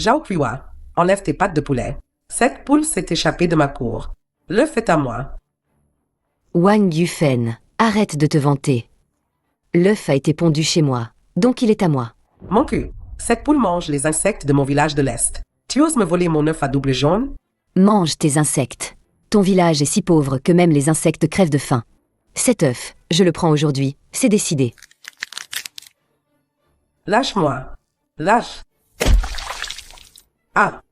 Zhao Qiwa, enlève tes pattes de poulet. Cette poule s'est échappée de ma cour. L'œuf est à moi. Wang Yufen, arrête de te vanter. L'œuf a été pondu chez moi, donc il est à moi. Mon cul, cette poule mange les insectes de mon village de l'Est. Tu oses me voler mon œuf à double jaune? Mange tes insectes. Ton village est si pauvre que même les insectes crèvent de faim. Cet œuf, je le prends aujourd'hui, c'est décidé. Lâche-moi. Lâche. Ah.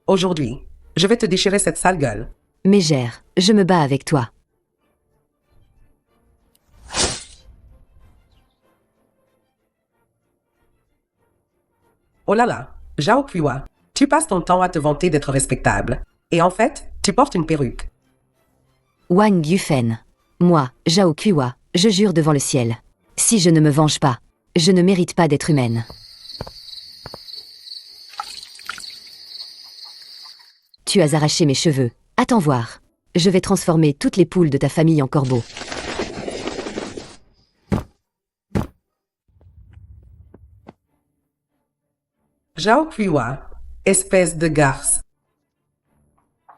Aujourd'hui, je vais te déchirer cette sale gueule. Mégère, je me bats avec toi. Oh là là, Zhao Qiwa, tu passes ton temps à te vanter d'être respectable. Et en fait, tu portes une perruque. Wang Yufen. Moi, Zhao Qiwa, je jure devant le ciel. Si je ne me venge pas, je ne mérite pas d'être humaine. Tu as arraché mes cheveux. Attends voir. Je vais transformer toutes les poules de ta famille en corbeaux. Zhao Qiwa, espèce de garce.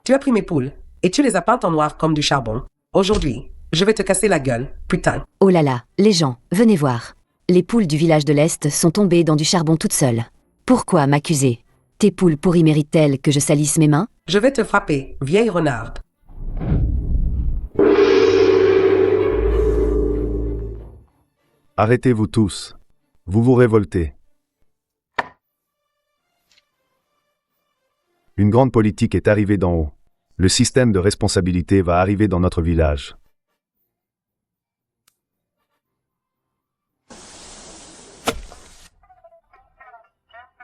Tu as pris mes poules, et tu les as peintes en noir comme du charbon. Aujourd'hui, je vais te casser la gueule, putain. Oh là là, les gens, venez voir. Les poules du village de l'Est sont tombées dans du charbon toutes seules. Pourquoi m'accuser? Tes poules pourries méritent-elles que je salisse mes mains? Je vais te frapper, vieille renarde. Arrêtez-vous tous. Vous vous révoltez. Une grande politique est arrivée d'en haut. Le système de responsabilité va arriver dans notre village.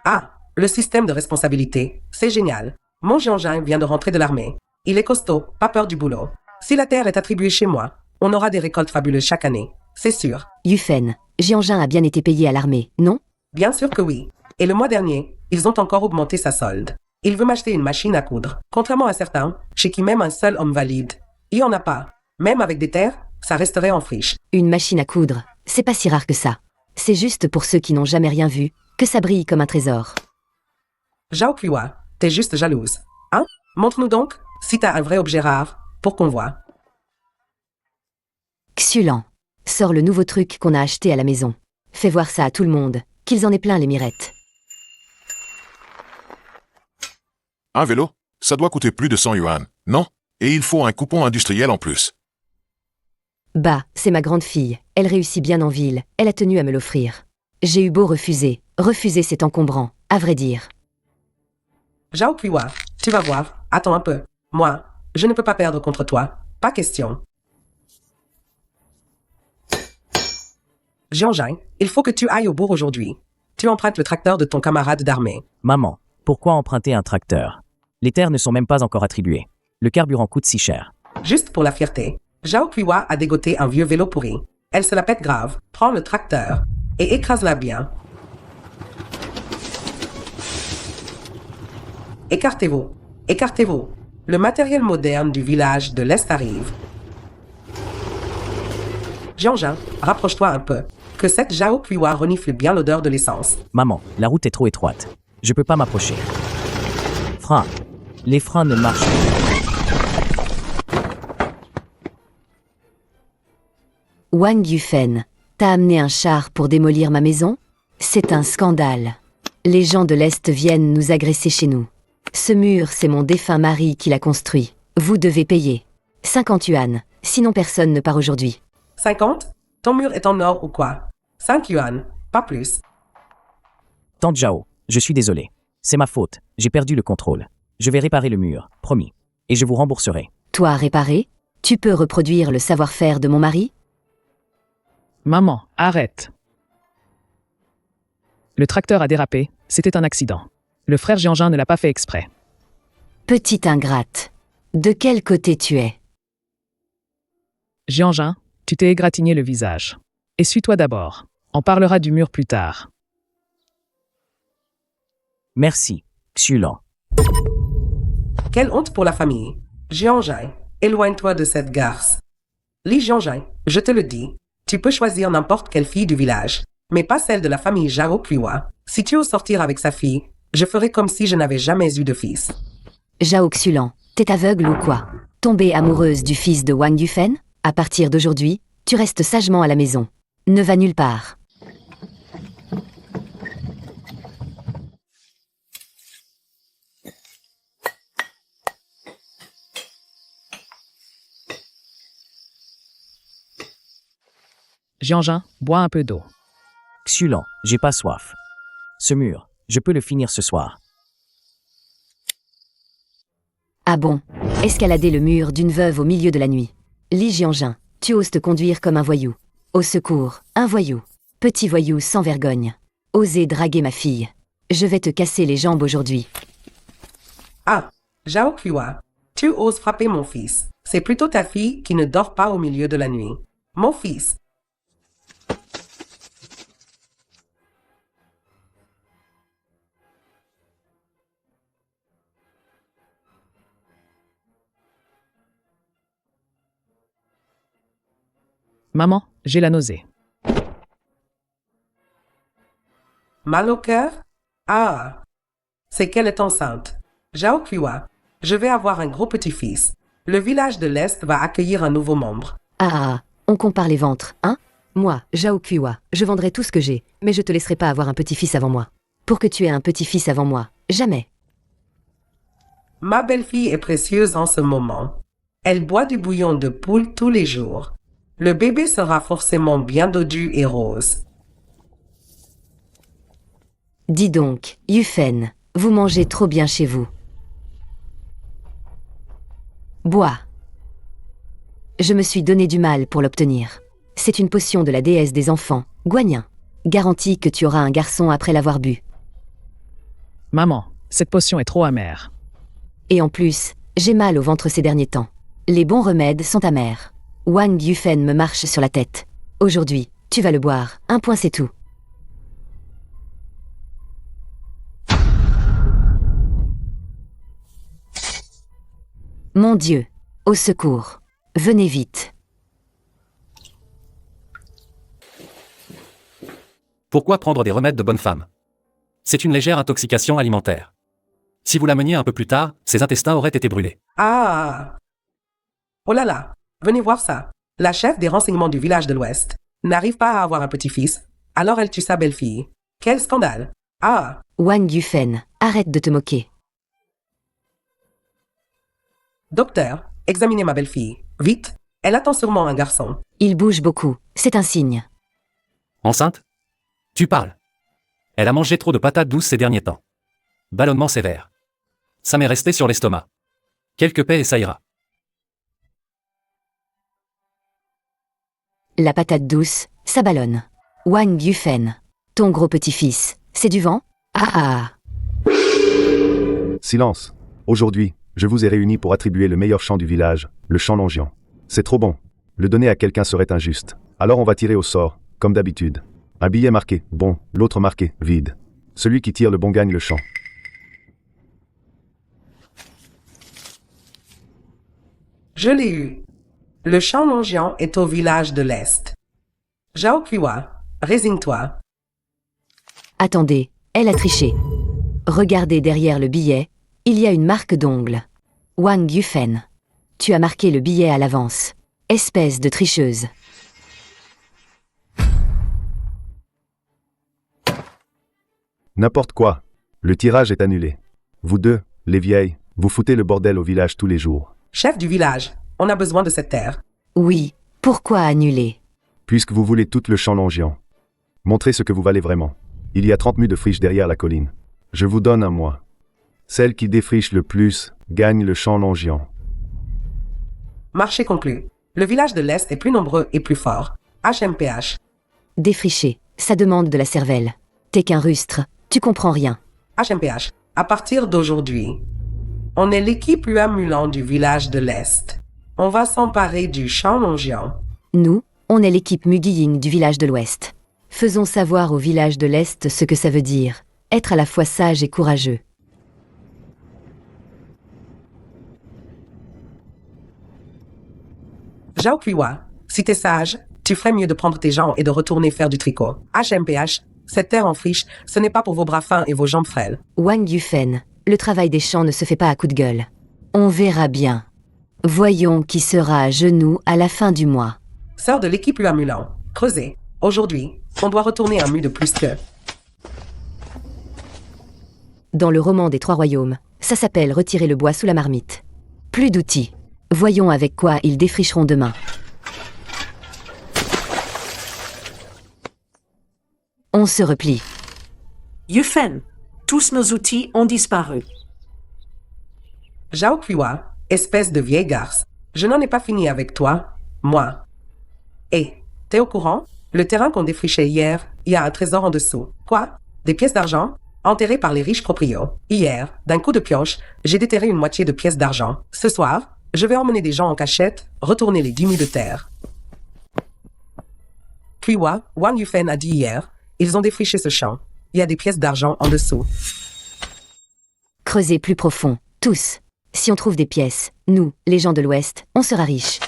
Ah, le système de responsabilité, c'est génial. Mon Jean-Jean vient de rentrer de l'armée. Il est costaud, pas peur du boulot. Si la terre est attribuée chez moi, on aura des récoltes fabuleuses chaque année, c'est sûr. Yufen, Jianjin a bien été payé à l'armée, non? Bien sûr que oui. Et le mois dernier, ils ont encore augmenté sa solde. Il veut m'acheter une machine à coudre. Contrairement à certains, chez qui même un seul homme valide. Il n'y en a pas. Même avec des terres, ça resterait en friche. Une machine à coudre, c'est pas si rare que ça. C'est juste pour ceux qui n'ont jamais rien vu, que ça brille comme un trésor. Zhao Qiwa, t'es juste jalouse. Hein? Montre-nous donc, si t'as un vrai objet rare, pour qu'on voit. Xulan, sors le nouveau truc qu'on a acheté à la maison. Fais voir ça à tout le monde, qu'ils en aient plein les mirettes. Un vélo, ça doit coûter plus de 100 yuan, non? Et il faut un coupon industriel en plus. Bah, c'est ma grande fille, elle réussit bien en ville, elle a tenu à me l'offrir. J'ai eu beau refuser c'est encombrant, à vrai dire. Zhao Qiwa, tu vas voir, attends un peu. Moi, je ne peux pas perdre contre toi, pas question. Jean-Jean, il faut que tu ailles au bourg aujourd'hui. Tu empruntes le tracteur de ton camarade d'armée. Maman, pourquoi emprunter un tracteur? Les terres ne sont même pas encore attribuées. Le carburant coûte si cher. Juste pour la fierté, Zhao Qiwa a dégoté un vieux vélo pourri. Elle se la pète grave, prend le tracteur et écrase-la bien. Écartez-vous, écartez-vous. Le matériel moderne du village de l'Est arrive. Jean-Jean, rapproche-toi un peu. Que cette Zhao Qiwa renifle bien l'odeur de l'essence. Maman, la route est trop étroite. Je peux pas m'approcher. Frein. Les freins ne marchent pas. Wang Yufen, t'as amené un char pour démolir ma maison? C'est un scandale. Les gens de l'Est viennent nous agresser chez nous. Ce mur, c'est mon défunt mari qui l'a construit. Vous devez payer. 50 yuan, sinon personne ne part aujourd'hui. 50? Ton mur est en or ou quoi? 5 yuan, pas plus. Tante Zhao, je suis désolé. C'est ma faute, j'ai perdu le contrôle. Je vais réparer le mur, promis. Et je vous rembourserai. Toi, réparer? Tu peux reproduire le savoir-faire de mon mari? Maman, arrête. Le tracteur a dérapé, c'était un accident. Le frère Jean-Jean ne l'a pas fait exprès. Petite ingrate. De quel côté tu es? Jean-Jean, tu t'es égratigné le visage. Essuie-toi d'abord. On parlera du mur plus tard. Merci, Xulan. Quelle honte pour la famille. Jean-Jean, éloigne-toi de cette garce. Li Jean-Jean, je te le dis, tu peux choisir n'importe quelle fille du village, mais pas celle de la famille Zhao Qiwa. Si tu oses sortir avec sa fille, je ferai comme si je n'avais jamais eu de fils. Zhao Xulan, t'es aveugle ou quoi? Tombée amoureuse du fils de Wang Yufen? À partir d'aujourd'hui, tu restes sagement à la maison. Ne va nulle part. Jianjin, bois un peu d'eau. Xulan, j'ai pas soif. Ce mur, je peux le finir ce soir. Ah bon? Escalader le mur d'une veuve au milieu de la nuit. Li Jianjin, tu oses te conduire comme un voyou. Au secours, un voyou. Petit voyou sans vergogne. Oser draguer ma fille. Je vais te casser les jambes aujourd'hui. Ah, Zhao Qiwa, tu oses frapper mon fils. C'est plutôt ta fille qui ne dort pas au milieu de la nuit. Mon fils. Maman, j'ai la nausée. Mal au cœur? Ah, c'est qu'elle est enceinte. Zhao Qiwa, je vais avoir un gros petit-fils. Le village de l'Est va accueillir un nouveau membre. Ah, on compare les ventres, hein? Moi, Zhao Qiwa, je vendrai tout ce que j'ai, mais je te laisserai pas avoir un petit-fils avant moi. Pour que tu aies un petit-fils avant moi, jamais. Ma belle-fille est précieuse en ce moment. Elle boit du bouillon de poule tous les jours. Le bébé sera forcément bien dodu et rose. Dis donc, Yufen, vous mangez trop bien chez vous. Bois. Je me suis donné du mal pour l'obtenir. C'est une potion de la déesse des enfants, Guanyin. Garantie que tu auras un garçon après l'avoir bu. Maman, cette potion est trop amère. Et en plus, j'ai mal au ventre ces derniers temps. Les bons remèdes sont amers. Wang Yufen me marche sur la tête. Aujourd'hui, tu vas le boire, un point c'est tout. Mon Dieu, au secours. Venez vite. Pourquoi prendre des remèdes de bonne femme? C'est une légère intoxication alimentaire. Si vous l'ameniez un peu plus tard, ses intestins auraient été brûlés. Ah! Oh là là, venez voir ça. La chef des renseignements du village de l'Ouest n'arrive pas à avoir un petit-fils, alors elle tue sa belle-fille. Quel scandale! Ah! Wang Yufen, arrête de te moquer. Docteur, examinez ma belle-fille. Vite, elle attend sûrement un garçon. Il bouge beaucoup, c'est un signe. Enceinte? Tu parles. Elle a mangé trop de patates douces ces derniers temps. Ballonnement sévère. Ça m'est resté sur l'estomac. Quelques paix et ça ira. La patate douce, ça ballonne. Wang Yufen, ton gros petit-fils, c'est du vent? Ah ah! Silence. Aujourd'hui, je vous ai réunis pour attribuer le meilleur chant du village, le chant Longian. C'est trop bon. Le donner à quelqu'un serait injuste. Alors on va tirer au sort, comme d'habitude. Un billet marqué « bon », l'autre marqué « vide ». Celui qui tire le bon gagne le chant. Je l'ai eu. Le champ Longian est au village de l'Est. Zhao Qiwa, résigne-toi. Attendez, elle a triché. Regardez derrière le billet, il y a une marque d'ongle. Wang Yufen. Tu as marqué le billet à l'avance. Espèce de tricheuse. N'importe quoi. Le tirage est annulé. Vous deux, les vieilles, vous foutez le bordel au village tous les jours. Chef du village, on a besoin de cette terre. Oui, pourquoi annuler? Puisque vous voulez tout le champ Longian. Montrez ce que vous valez vraiment. Il y a 30 mues de friche derrière la colline. Je vous donne un mois. Celle qui défriche le plus gagne le champ Longian. Marché conclu. Le village de l'Est est plus nombreux et plus fort. HMPH. Défricher, ça demande de la cervelle. T'es qu'un rustre, tu comprends rien. HMPH. À partir d'aujourd'hui, on est l'équipe Uamulan du village de l'Est. On va s'emparer du champ Longian. Nous, on est l'équipe Mugiying du village de l'Ouest. Faisons savoir au village de l'Est ce que ça veut dire. Être à la fois sage et courageux. Zhao Qiwa, si t'es sage, tu ferais mieux de prendre tes gens et de retourner faire du tricot. HMPH, Cette terre en friche, ce n'est pas pour vos bras fins et vos jambes frêles. Wang Yufen, le travail des champs ne se fait pas à coups de gueule. On verra bien. Voyons qui sera à genoux à la fin du mois. Sœur de l'équipe Mulan, creusez. Aujourd'hui, on doit retourner un mu de plus que... Dans le roman des Trois Royaumes, ça s'appelle retirer le bois sous la marmite. Plus d'outils. Voyons avec quoi ils défricheront demain. On se replie. Yufen, tous nos outils ont disparu. Zhao Kuiwa, espèce de vieille garce. Je n'en ai pas fini avec toi, moi. Et, t'es au courant? Le terrain qu'on défrichait hier, il y a un trésor en dessous. Quoi? Des pièces d'argent? Enterrées par les riches proprios. Hier, d'un coup de pioche, j'ai déterré une moitié de pièces d'argent. Ce soir, je vais emmener des gens en cachette, retourner les 10 000 de terre. Kuiwa, Wang Yufen a dit hier, ils ont défriché ce champ. Il y a des pièces d'argent en dessous. Creusez plus profond, tous. Si on trouve des pièces, nous, les gens de l'Ouest, on sera riches.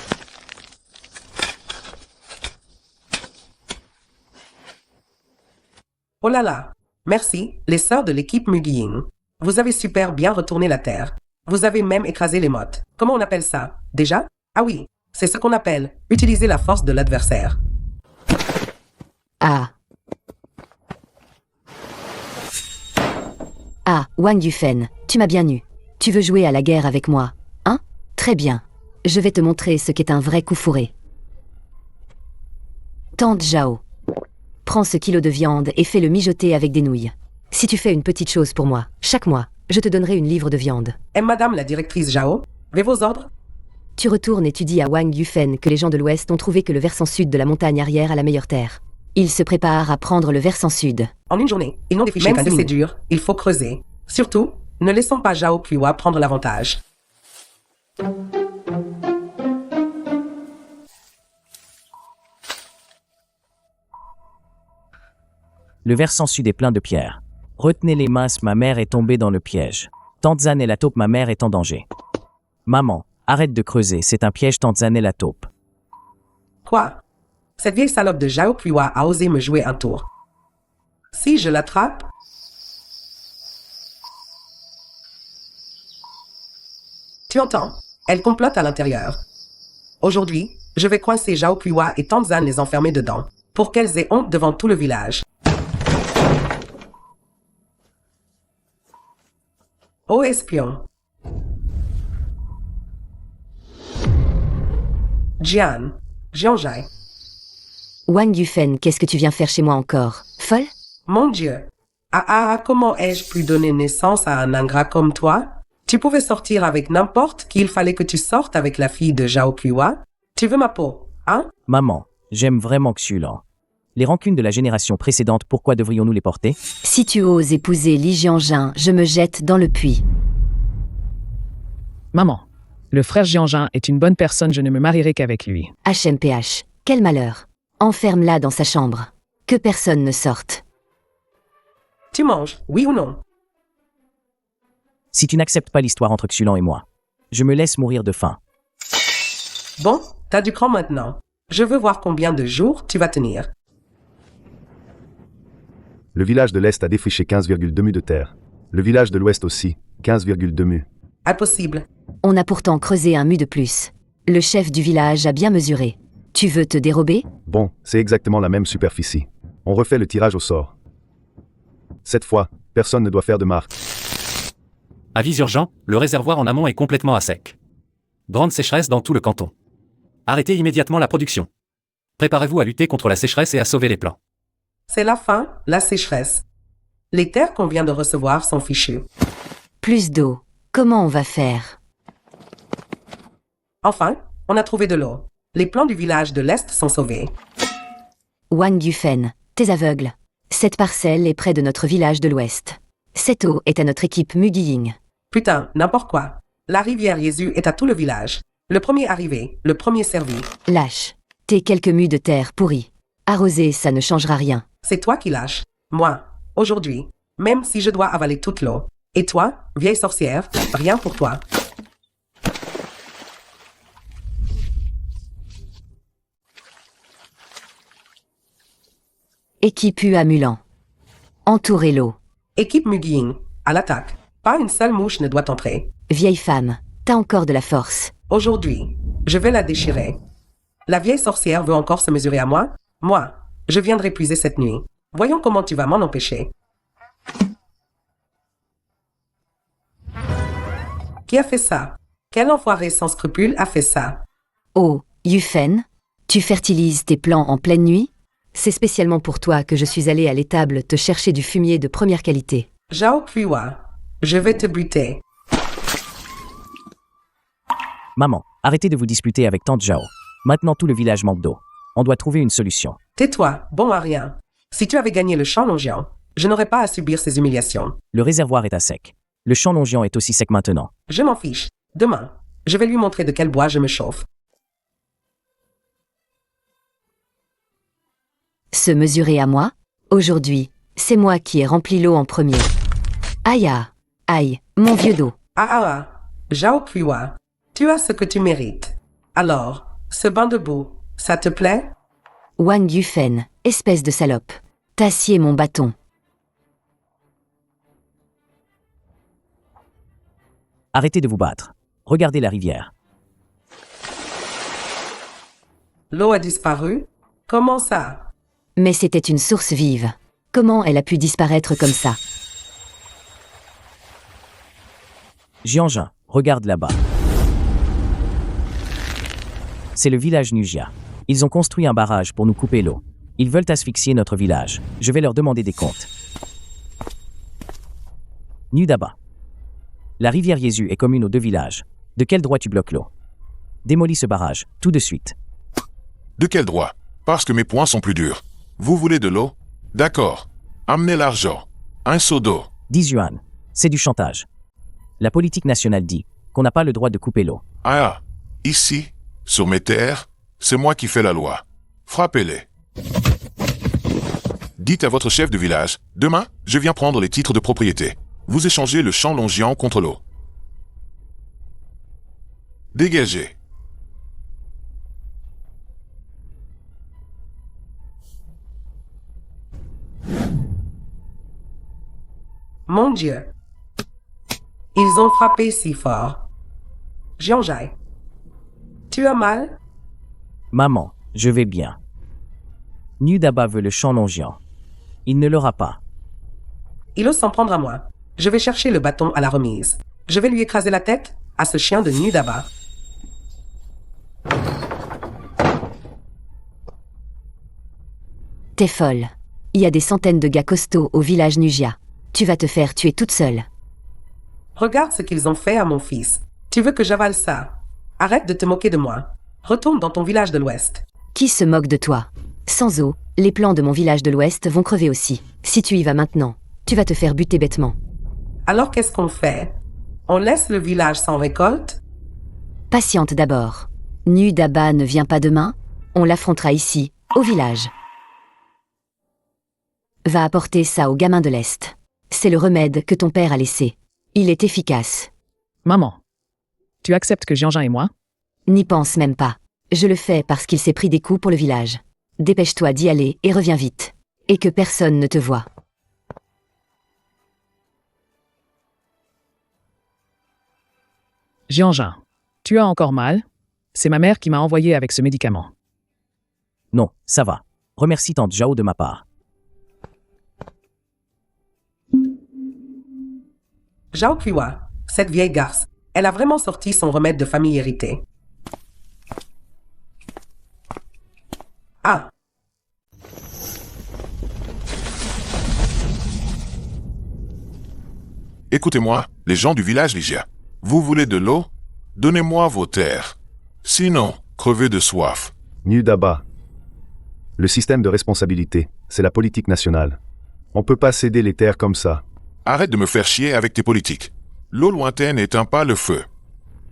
Oh là là! Merci, les sœurs de l'équipe Mugying. Vous avez super bien retourné la terre. Vous avez même écrasé les mottes. Comment on appelle ça? Déjà? Ah oui, c'est ce qu'on appelle utiliser la force de l'adversaire. Ah. Ah, Wang Yufen, tu m'as bien eu. Tu veux jouer à la guerre avec moi, hein? Très bien. Je vais te montrer ce qu'est un vrai coup fourré. Tante Zhao. Prends ce kilo de viande et fais-le mijoter avec des nouilles. Si tu fais une petite chose pour moi, chaque mois, je te donnerai une livre de viande. Et madame la directrice Zhao, avez vos ordres? Tu retournes et tu dis à Wang Yufen que les gens de l'Ouest ont trouvé que le versant sud de la montagne arrière a la meilleure terre. Ils se préparent à prendre le versant sud. En une journée, ils n'ont défriché qu'un demi. C'est dur, il faut creuser. Surtout, ne laissons pas Zhao Kuiwa prendre l'avantage. Le versant sud est plein de pierres. Retenez les mains, ma mère est tombée dans le piège. Tante Zan et la taupe, ma mère est en danger. Maman, arrête de creuser, c'est un piège, Tante Zan et la taupe. Quoi? Cette vieille salope de Zhao Kuiwa a osé me jouer un tour. Si je l'attrape... Tu entends? Elle complote à l'intérieur. Aujourd'hui, je vais coincer Zhao Kuiwa et Tante Zan les enfermer dedans, pour qu'elles aient honte devant tout le village. Oh espion! Jian, Jianzhai. Wang Yufen, qu'est-ce que tu viens faire chez moi encore? Folle? Mon Dieu! Comment ai-je pu donner naissance à un ingrat comme toi? Tu pouvais sortir avec n'importe qui, il fallait que tu sortes avec la fille de Zhao Kuiwa. Tu veux ma peau, hein? Maman, j'aime vraiment Xulan. Les rancunes de la génération précédente, pourquoi devrions-nous les porter? Si tu oses épouser Li Jianjin, je me jette dans le puits. Maman, le frère Jianjin est une bonne personne, je ne me marierai qu'avec lui. HMPH, quel malheur. Enferme-la dans sa chambre. Que personne ne sorte. Tu manges, oui ou non? Si tu n'acceptes pas l'histoire entre Xulan et moi, je me laisse mourir de faim. Bon, t'as du cran maintenant. Je veux voir combien de jours tu vas tenir. Le village de l'Est a défriché 15,2 mus de terre. Le village de l'Ouest aussi, 15,2 mus. Impossible. On a pourtant creusé un mu de plus. Le chef du village a bien mesuré. Tu veux te dérober? Bon, c'est exactement la même superficie. On refait le tirage au sort. Cette fois, personne ne doit faire de marque. Avis urgent, le réservoir en amont est complètement à sec. Grande sécheresse dans tout le canton. Arrêtez immédiatement la production. Préparez-vous à lutter contre la sécheresse et à sauver les plants. C'est la fin, la sécheresse. Les terres qu'on vient de recevoir sont fichues. Plus d'eau. Comment on va faire? Enfin, on a trouvé de l'eau. Les plants du village de l'Est sont sauvés. Wang Yufen, t'es aveugle. Cette parcelle est près de notre village de l'Ouest. Cette eau est à notre équipe Mugying. Putain, n'importe quoi. La rivière Jésus est à tout le village. Le premier arrivé, le premier servi. Lâche. Tes quelques mus de terre pourris. Arroser, ça ne changera rien. C'est toi qui lâches. Moi, aujourd'hui, même si je dois avaler toute l'eau. Et toi, vieille sorcière, rien pour toi. Équipe Mulan. Entourez l'eau. Équipe Mugyin, à l'attaque. Pas une seule mouche ne doit entrer. Vieille femme, t'as encore de la force. Aujourd'hui, je vais la déchirer. La vieille sorcière veut encore se mesurer à moi? Moi, je viendrai puiser cette nuit. Voyons comment tu vas m'en empêcher. Qui a fait ça? Quel enfoiré sans scrupules a fait ça? Oh, Yufen, tu fertilises tes plants en pleine nuit? C'est spécialement pour toi que je suis allée à l'étable te chercher du fumier de première qualité. Zhao Puiwa, je vais te buter. Maman, arrêtez de vous disputer avec tante Zhao. Maintenant tout le village manque d'eau. On doit trouver une solution. Tais-toi, bon à rien. Si tu avais gagné le champ Longian, je n'aurais pas à subir ces humiliations. Le réservoir est à sec. Le champ Longian est aussi sec maintenant. Je m'en fiche. Demain, je vais lui montrer de quel bois je me chauffe. Se mesurer à moi? Aujourd'hui, c'est moi qui ai rempli l'eau en premier. Aïe ah, aïe, mon vieux dos. Zhao Puiwa, tu as ce que tu mérites. Alors, ce bain de boue, ça te plaît? Wang Yufen, espèce de salope. T'assieds mon bâton. Arrêtez de vous battre. Regardez la rivière. L'eau a disparu? Comment ça? Mais c'était une source vive. Comment elle a pu disparaître comme ça? Jianjin, regarde là-bas. C'est le village Nujia. Ils ont construit un barrage pour nous couper l'eau. Ils veulent asphyxier notre village. Je vais leur demander des comptes. Nudaba. La rivière Yezu est commune aux deux villages. De quel droit tu bloques l'eau? Démolis ce barrage, tout de suite. De quel droit? Parce que mes poings sont plus durs. Vous voulez de l'eau? D'accord. Amenez l'argent. Un seau d'eau. 10 yuan. C'est du chantage. La politique nationale dit qu'on n'a pas le droit de couper l'eau. Ah, ici, sur mes terres, c'est moi qui fais la loi. Frappez-les. Dites à votre chef de village, demain, je viens prendre les titres de propriété. Vous échangez le champ Longian contre l'eau. Dégagez. Mon Dieu. Ils ont frappé si fort. Jianjai. Tu as mal? Maman, je vais bien. Nudaba veut le champ Longian. Il ne l'aura pas. Il ose s'en prendre à moi. Je vais chercher le bâton à la remise. Je vais lui écraser la tête à ce chien de Nudaba. T'es folle. Il y a des centaines de gars costauds au village Nujia. Tu vas te faire tuer toute seule. Regarde ce qu'ils ont fait à mon fils. Tu veux que j'avale ça? Arrête de te moquer de moi. Retourne dans ton village de l'Ouest. Qui se moque de toi? Sans eau, les plants de mon village de l'Ouest vont crever aussi. Si tu y vas maintenant, tu vas te faire buter bêtement. Alors qu'est-ce qu'on fait? On laisse le village sans récolte? Patiente d'abord. Nudaba ne vient pas demain? On l'affrontera ici, au village. Va apporter ça aux gamins de l'Est. C'est le remède que ton père a laissé. Il est efficace. Maman, tu acceptes que Jianjin et moi? N'y pense même pas. Je le fais parce qu'il s'est pris des coups pour le village. Dépêche-toi d'y aller et reviens vite. Et que personne ne te voie. Jianjin, tu as encore mal? C'est ma mère qui m'a envoyé avec ce médicament. Non, ça va. Remercie tante Zhao de ma part. Zhao Puiwa, cette vieille garce, elle a vraiment sorti son remède de famille hérité. Ah! Écoutez-moi, les gens du village Ligia. Vous voulez de l'eau? Donnez-moi vos terres. Sinon, crevez de soif. Nudaba. Le système de responsabilité, c'est la politique nationale. On peut pas céder les terres comme ça. Arrête de me faire chier avec tes politiques. L'eau lointaine n'éteint pas le feu.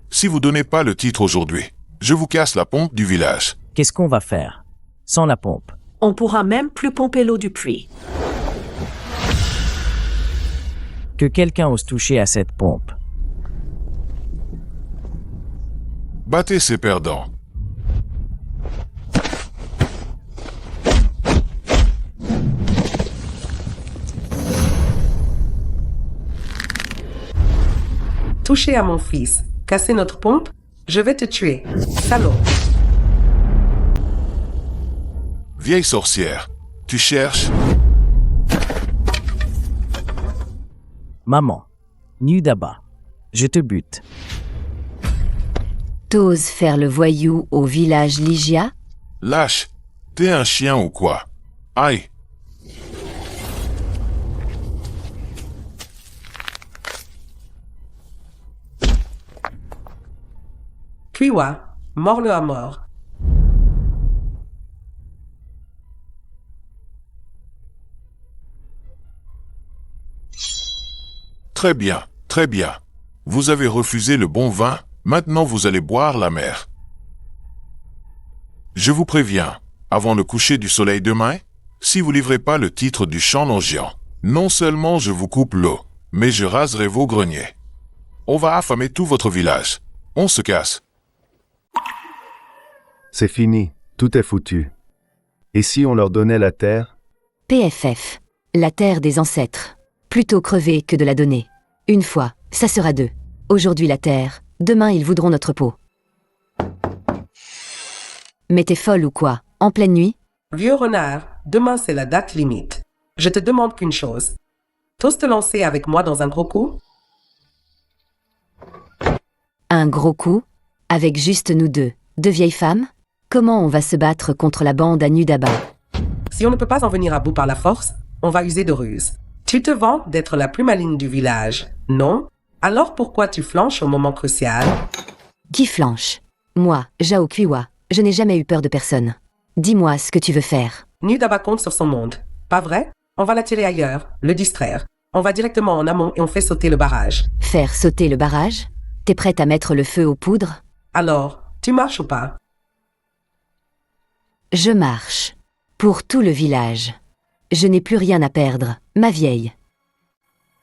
Si vous donnez pas le titre aujourd'hui, je vous casse la pompe du village. Qu'est-ce qu'on va faire? Sans la pompe. On pourra même plus pomper l'eau du puits. Que quelqu'un ose toucher à cette pompe. Battez ces perdants. touché à mon fils, cassé notre pompe, je vais te tuer. Salaud. Vieille sorcière, tu cherches? Maman. Nudaba. Je te bute. T'oses faire le voyou au village Ligia? Lâche, t'es un chien ou quoi? Aïe! Kuiwa, mord-le à mort. Très bien, très bien. Vous avez refusé le bon vin, maintenant vous allez boire la mer. Je vous préviens, avant le coucher du soleil demain, si vous livrez pas le titre du champ longeant, non seulement je vous coupe l'eau, mais je raserai vos greniers. On va affamer tout votre village. On se casse. C'est fini, tout est foutu. Et si on leur donnait la terre? PFF. La terre des ancêtres. Plutôt crever que de la donner. Une fois, ça sera deux. Aujourd'hui la terre, demain ils voudront notre peau. Mais t'es folle ou quoi? En pleine nuit? Vieux renard, demain c'est la date limite. Je te demande qu'une chose. T'oses te lancer avec moi dans un gros coup? Un gros coup? Avec juste nous deux vieilles femmes? Comment on va se battre contre la bande à Nudaba? Si on ne peut pas en venir à bout par la force, on va user de ruse. Tu te vantes d'être la plus maligne du village, non? Alors pourquoi tu flanches au moment crucial? Qui flanche? Moi, Jao Kuiwa, je n'ai jamais eu peur de personne. Dis-moi ce que tu veux faire. Nudaba compte sur son monde. Pas vrai? On va l'attirer ailleurs, le distraire. On va directement en amont et on fait sauter le barrage. Faire sauter le barrage? T'es prête à mettre le feu aux poudres? Alors, tu marches ou pas? Je marche. Pour tout le village. Je n'ai plus rien à perdre, ma vieille.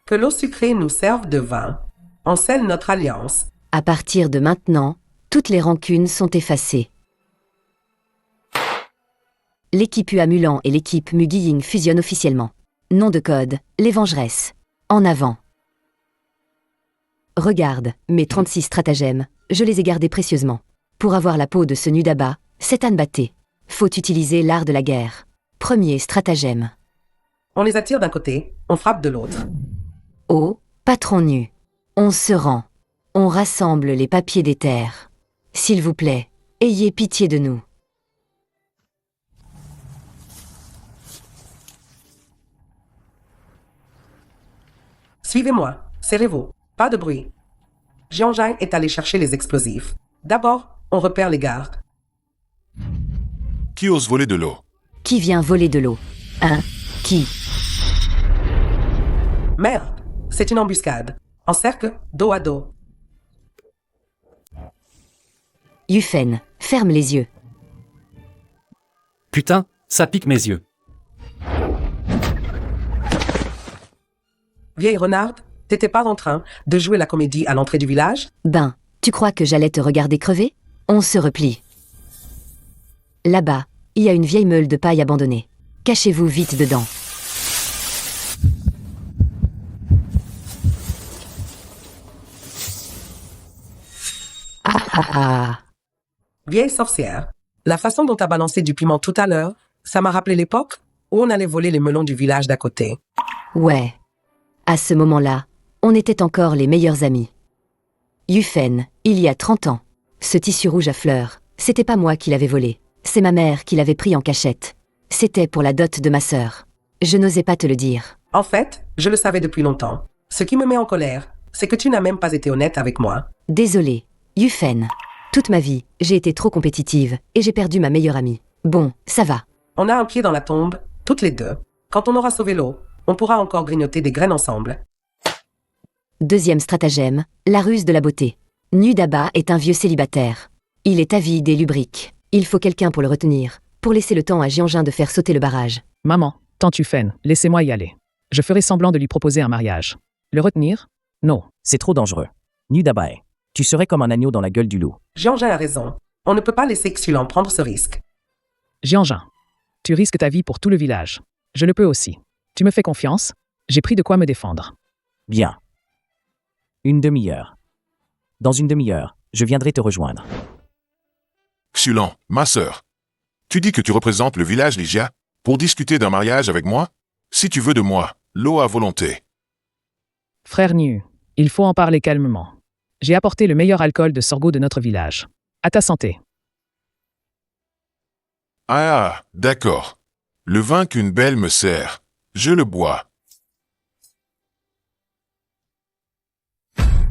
Que l'eau sucrée nous serve de vin. On scelle notre alliance. À partir de maintenant, toutes les rancunes sont effacées. L'équipe Uamulan et l'équipe Mugiying fusionnent officiellement. Nom de code, les Vengeresses. En avant. Regarde, mes 36 stratagèmes, je les ai gardés précieusement. Pour avoir la peau de ce Nudaba, c'est Anne Batté. Faut utiliser l'art de la guerre. Premier stratagème. On les attire d'un côté, on frappe de l'autre. Oh, patron nu. On se rend. On rassemble les papiers des terres. S'il vous plaît, ayez pitié de nous. Suivez-moi, serrez-vous, pas de bruit. Jianzhang est allé chercher les explosifs. D'abord, on repère les gardes. Qui ose voler de l'eau? Qui vient voler de l'eau? Hein? Qui? Merde, c'est une embuscade. En cercle, dos à dos. Yufen, ferme les yeux. Putain, ça pique mes yeux. Vieille renarde, t'étais pas en train de jouer la comédie à l'entrée du village? Ben, tu crois que j'allais te regarder crever? On se replie. Là-bas, il y a une vieille meule de paille abandonnée. Cachez-vous vite dedans. Ah ah ah. Vieille sorcière, la façon dont t'as balancé du piment tout à l'heure, ça m'a rappelé l'époque où on allait voler les melons du village d'à côté. Ouais. À ce moment-là, on était encore les meilleurs amis. Yufen, il y a 30 ans. Ce tissu rouge à fleurs, c'était pas moi qui l'avais volé. C'est ma mère qui l'avait pris en cachette. C'était pour la dot de ma sœur. Je n'osais pas te le dire. En fait, je le savais depuis longtemps. Ce qui me met en colère, c'est que tu n'as même pas été honnête avec moi. Désolée, Yufen. Toute ma vie, j'ai été trop compétitive et j'ai perdu ma meilleure amie. Bon, ça va. On a un pied dans la tombe, toutes les deux. Quand on aura sauvé l'eau, on pourra encore grignoter des graines ensemble. Deuxième stratagème, la ruse de la beauté. Nudaba est un vieux célibataire. Il est avide et lubrique. Il faut quelqu'un pour le retenir, pour laisser le temps à Jianzhang de faire sauter le barrage. Maman, tant Yufen, laissez-moi y aller. Je ferai semblant de lui proposer un mariage. Le retenir? Non. C'est trop dangereux. Nudabae. Tu serais comme un agneau dans la gueule du loup. Jianzhang a raison. On ne peut pas laisser Xulan prendre ce risque. Jianzhang, tu risques ta vie pour tout le village. Je le peux aussi. Tu me fais confiance? J'ai pris de quoi me défendre. Bien. Une demi-heure. Dans une demi-heure, je viendrai te rejoindre. Xulan, ma sœur. Tu dis que tu représentes le village Lygia pour discuter d'un mariage avec moi? Si tu veux de moi, l'eau à volonté. Frère Nu, il faut en parler calmement. J'ai apporté le meilleur alcool de sorgho de notre village. À ta santé. Ah, d'accord. Le vin qu'une belle me sert, je le bois.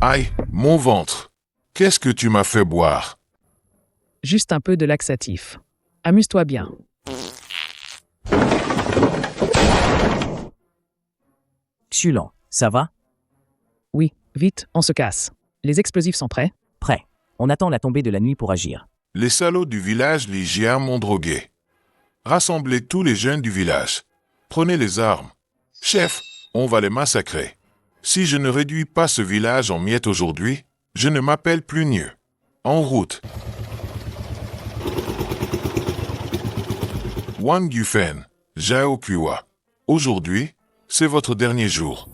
Aïe, mon ventre. Qu'est-ce que tu m'as fait boire? Juste un peu de laxatif. Amuse-toi bien. Xulan, ça va? Oui, vite, on se casse. Les explosifs sont prêts? Prêt. On attend la tombée de la nuit pour agir. Les salauds du village Lygia m'ont drogué. Rassemblez tous les jeunes du village. Prenez les armes. Chef, on va les massacrer. Si je ne réduis pas ce village en miettes aujourd'hui, je ne m'appelle plus Nieu. En route. Wang Yufen, Zhao Kuwa. Aujourd'hui, c'est votre dernier jour.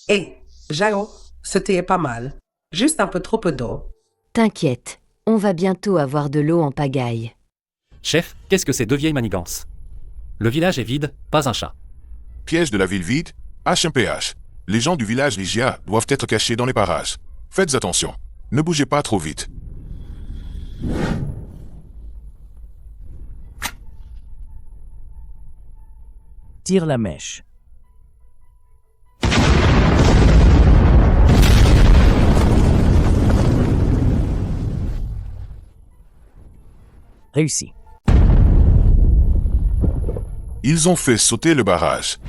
Hé, Jao, ce thé est pas mal. Juste un peu trop peu d'eau. T'inquiète, on va bientôt avoir de l'eau en pagaille. Chef, qu'est-ce que ces deux vieilles manigances? Le village est vide, pas un chat. Piège de la ville vide, HMPH. Les gens du village Lygia doivent être cachés dans les parages. Faites attention. Ne bougez pas trop vite. Tire la mèche. Réussi. Ils ont fait sauter le barrage.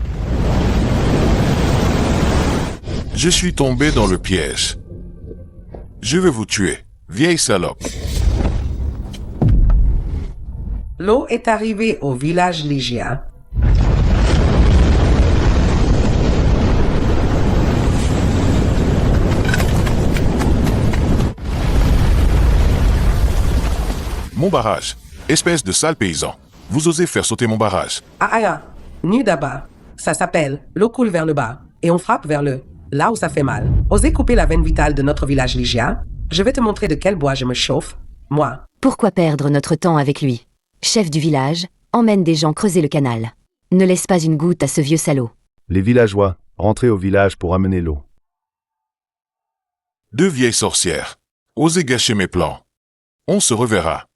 Je suis tombé dans le piège. Je vais vous tuer, vieille salope. L'eau est arrivée au village Lygia. Mon barrage. Espèce de sale paysan. Vous osez faire sauter mon barrage. Nu d'abord. Ça s'appelle l'eau coule vers le bas et on frappe vers le là où ça fait mal. Osez couper la veine vitale de notre village Lygia. Je vais te montrer de quel bois je me chauffe. Moi. Pourquoi perdre notre temps avec lui? Chef du village, emmène des gens creuser le canal. Ne laisse pas une goutte à ce vieux salaud. Les villageois, rentrez au village pour amener l'eau. Deux vieilles sorcières. Osez gâcher mes plans. On se reverra.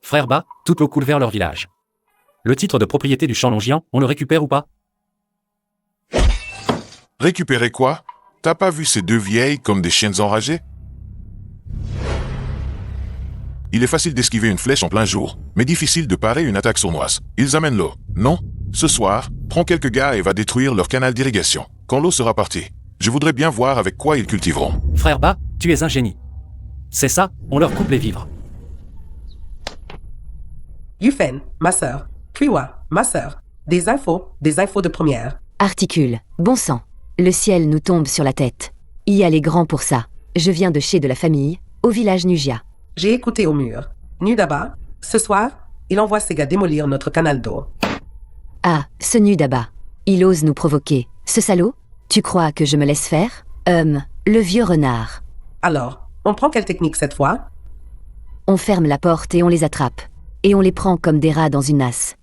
Frère Bas, toute l'eau coule vers leur village. Le titre de propriété du champ Longian, on le récupère ou pas? Récupérer quoi? T'as pas vu ces deux vieilles comme des chiennes enragées? Il est facile d'esquiver une flèche en plein jour, mais difficile de parer une attaque sournoise. Ils amènent l'eau. Non? Ce soir, prends quelques gars et va détruire leur canal d'irrigation. Quand l'eau sera partie, je voudrais bien voir avec quoi ils cultiveront. Frère Bas, tu es un génie. C'est ça, on leur coupe les vivres. Yufen, ma sœur. Kuiwa, ma sœur. Des infos de première. Articule, bon sang. Le ciel nous tombe sur la tête. Y aller grand pour ça. Je viens de chez de la famille, au village Nugia. J'ai écouté au mur. Nu d'abord. Ce soir, il envoie ses gars démolir notre canal d'eau. Ah, ce nu d'abas. Il ose nous provoquer. Ce salaud? Tu crois que je me laisse faire? Le vieux renard. Alors, on prend quelle technique cette fois? On ferme la porte et on les attrape. Et on les prend comme des rats dans une nasse.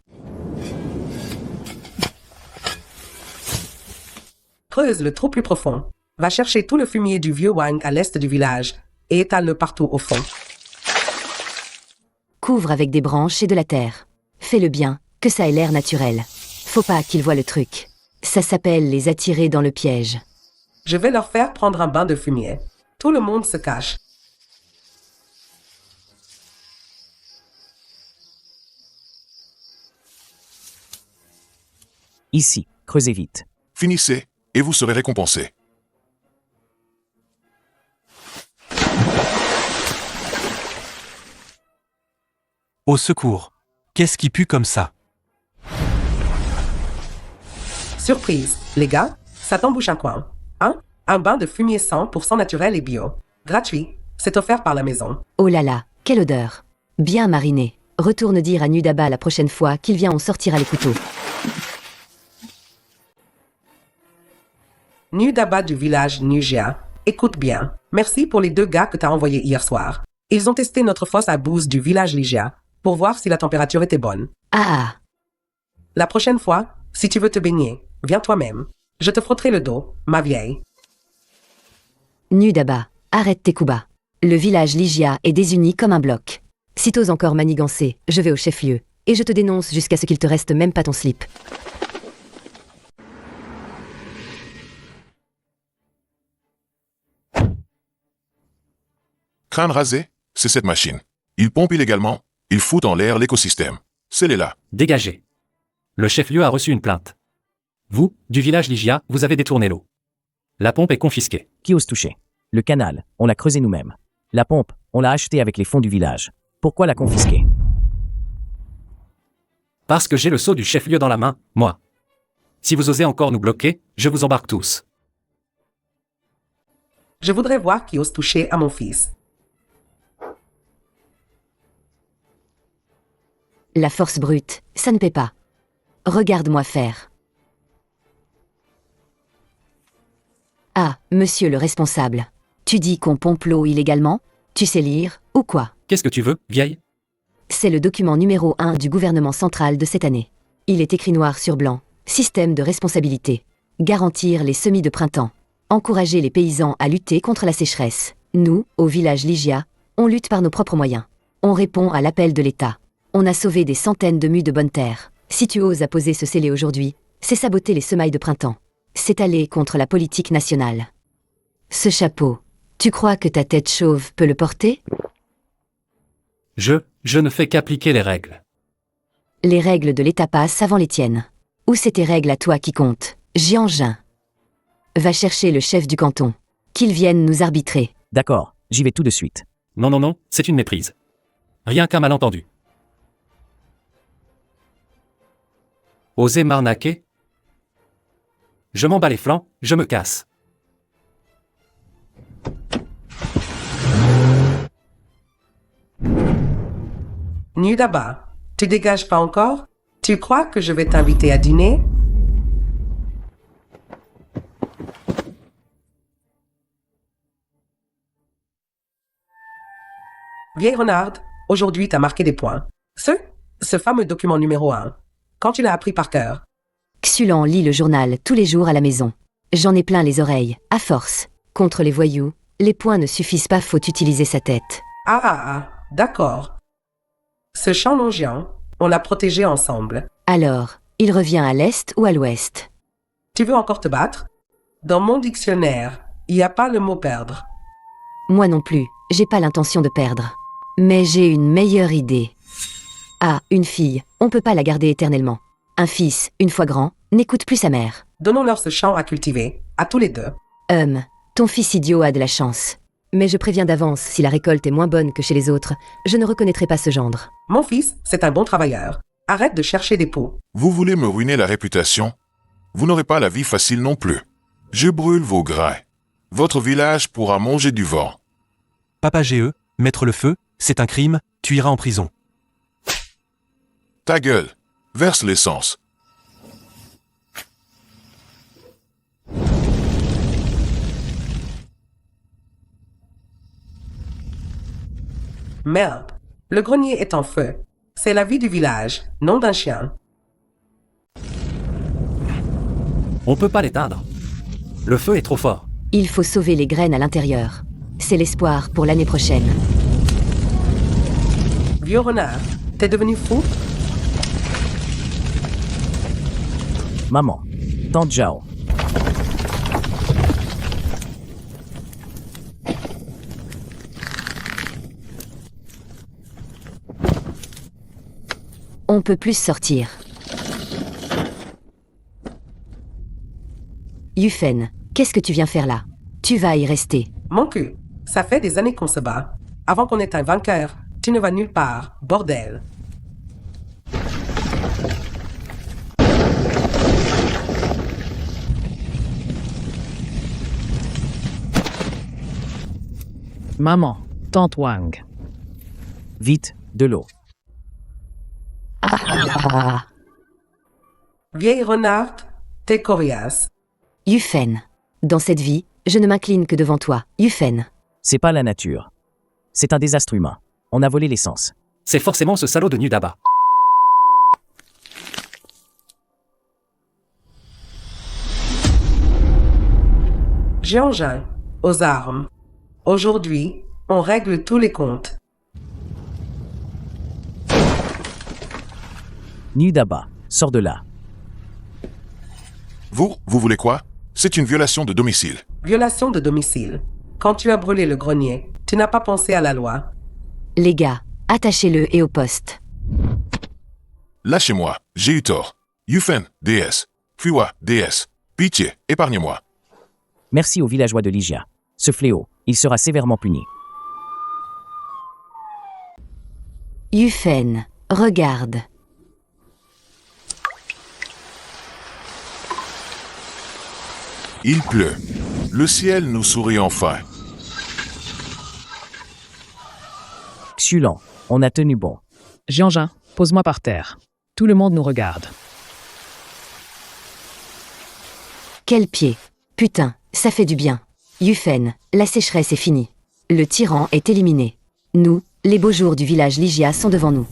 Creuse le trou plus profond. Va chercher tout le fumier du vieux Wang à l'est du village et étale-le partout au fond. Couvre avec des branches et de la terre. Fais-le bien, que ça ait l'air naturel. Faut pas qu'ils voient le truc. Ça s'appelle les attirer dans le piège. Je vais leur faire prendre un bain de fumier. Tout le monde se cache. Ici, creusez vite. Finissez, et vous serez récompensés. Au secours. Qu'est-ce qui pue comme ça? Surprise, les gars, ça t'embouche un coin. Hein? Un bain de fumier 100% naturel et bio. Gratuit. C'est offert par la maison. Oh là là, quelle odeur. Bien mariné. Retourne dire à Nudaba la prochaine fois qu'il vient, on sortira les couteaux. Nudaba du village Nujia, écoute bien. Merci pour les 2 gars que t'as envoyés hier soir. Ils ont testé notre fosse à bouse du village Ligia pour voir si la température était bonne. Ah. La prochaine fois, si tu veux te baigner, viens toi-même. Je te frotterai le dos, ma vieille. Nudaba, arrête tes coups bas. Le village Ligia est désuni comme un bloc. Si t'oses encore manigancer, je vais au chef-lieu, et je te dénonce jusqu'à ce qu'il te reste même pas ton slip. Crâne rasé, c'est cette machine. Il pompe illégalement, il fout en l'air l'écosystème. Scellez-la. Dégagez. Le chef-lieu a reçu une plainte. Vous, du village Ligia, vous avez détourné l'eau. La pompe est confisquée. Qui ose toucher? Le canal, on l'a creusé nous-mêmes. La pompe, on l'a achetée avec les fonds du village. Pourquoi la confisquer? Parce que j'ai le sceau du chef-lieu dans la main, moi. Si vous osez encore nous bloquer, je vous embarque tous. Je voudrais voir qui ose toucher à mon fils. La force brute, ça ne paie pas. Regarde-moi faire. Ah, monsieur le responsable. Tu dis qu'on pompe l'eau illégalement? Tu sais lire, ou quoi? Qu'est-ce que tu veux, vieille? C'est le document numéro 1 du gouvernement central de cette année. Il est écrit noir sur blanc. Système de responsabilité. Garantir les semis de printemps. Encourager les paysans à lutter contre la sécheresse. Nous, au village Ligia, on lutte par nos propres moyens. On répond à l'appel de l'État. On a sauvé des centaines de mues de bonne terre. Si tu oses apposer ce scellé aujourd'hui, c'est saboter les semailles de printemps. C'est aller contre la politique nationale. Ce chapeau, tu crois que ta tête chauve peut le porter? Je ne fais qu'appliquer les règles. Les règles de l'État passent avant les tiennes. Ou c'est tes règles à toi qui comptent? Jean. Va chercher le chef du canton. Qu'il vienne nous arbitrer. D'accord, j'y vais tout de suite. Non, c'est une méprise. Rien qu'un malentendu. Osez m'arnaquer? Je m'en bats les flancs, je me casse. Nudaba, tu dégages pas encore? Tu crois que je vais t'inviter à dîner? Vieille renarde, aujourd'hui t'as marqué des points. Ce fameux document numéro 1. Quand tu l'as appris par cœur? Xulon lit le journal tous les jours à la maison. J'en ai plein les oreilles, à force. Contre les voyous, les points ne suffisent pas, faut utiliser sa tête. D'accord. Ce champ longian, on l'a protégé ensemble. Alors, il revient à l'est ou à l'ouest? Tu veux encore te battre? Dans mon dictionnaire, il n'y a pas le mot perdre. Moi non plus, j'ai pas l'intention de perdre. Mais j'ai une meilleure idée. Ah, une fille, on peut pas la garder éternellement. Un fils, une fois grand, n'écoute plus sa mère. Donnons-leur ce champ à cultiver, à tous les deux. Ton fils idiot a de la chance. Mais je préviens d'avance, si la récolte est moins bonne que chez les autres, je ne reconnaîtrai pas ce gendre. Mon fils, c'est un bon travailleur. Arrête de chercher des pots. Vous voulez me ruiner la réputation? Vous n'aurez pas la vie facile non plus. Je brûle vos grains. Votre village pourra manger du vent. Papa GE, mettre le feu, c'est un crime, tu iras en prison. Ta gueule. Verse l'essence. Merde. Le grenier est en feu. C'est la vie du village, non d'un chien. On peut pas l'éteindre. Le feu est trop fort. Il faut sauver les graines à l'intérieur. C'est l'espoir pour l'année prochaine. Vieux renard, t'es devenu fou? Maman. Tante Jao. On peut plus sortir. Yufen, qu'est-ce que tu viens faire là? Tu vas y rester. Mon cul, ça fait des années qu'on se bat. Avant qu'on ait un vainqueur, tu ne vas nulle part, bordel. Maman, tante Wang. Vite, de l'eau. Ah. Vieille renarde, t'es coriace. Yufen. Dans cette vie, je ne m'incline que devant toi, Yufen. C'est pas la nature. C'est un désastre humain. On a volé l'essence. C'est forcément ce salaud de Nudaba. Jean-Jean, aux armes. Aujourd'hui, on règle tous les comptes. Nudaba, sors de là. Vous voulez quoi? C'est une violation de domicile. Violation de domicile. Quand tu as brûlé le grenier, tu n'as pas pensé à la loi. Les gars, attachez-le et au poste. Lâchez-moi, j'ai eu tort. Yufen, déesse. Fuwa, déesse. Pitié, épargnez-moi. Merci aux villageois de Ligia. Ce fléau, il sera sévèrement puni. Yufen, regarde. Il pleut. Le ciel nous sourit enfin. Xulan, on a tenu bon. Jean-Jean, pose-moi par terre. Tout le monde nous regarde. Quel pied. Putain, ça fait du bien. Yufen, la sécheresse est finie. Le tyran est éliminé. Nous, les beaux jours du village Ligia sont devant nous.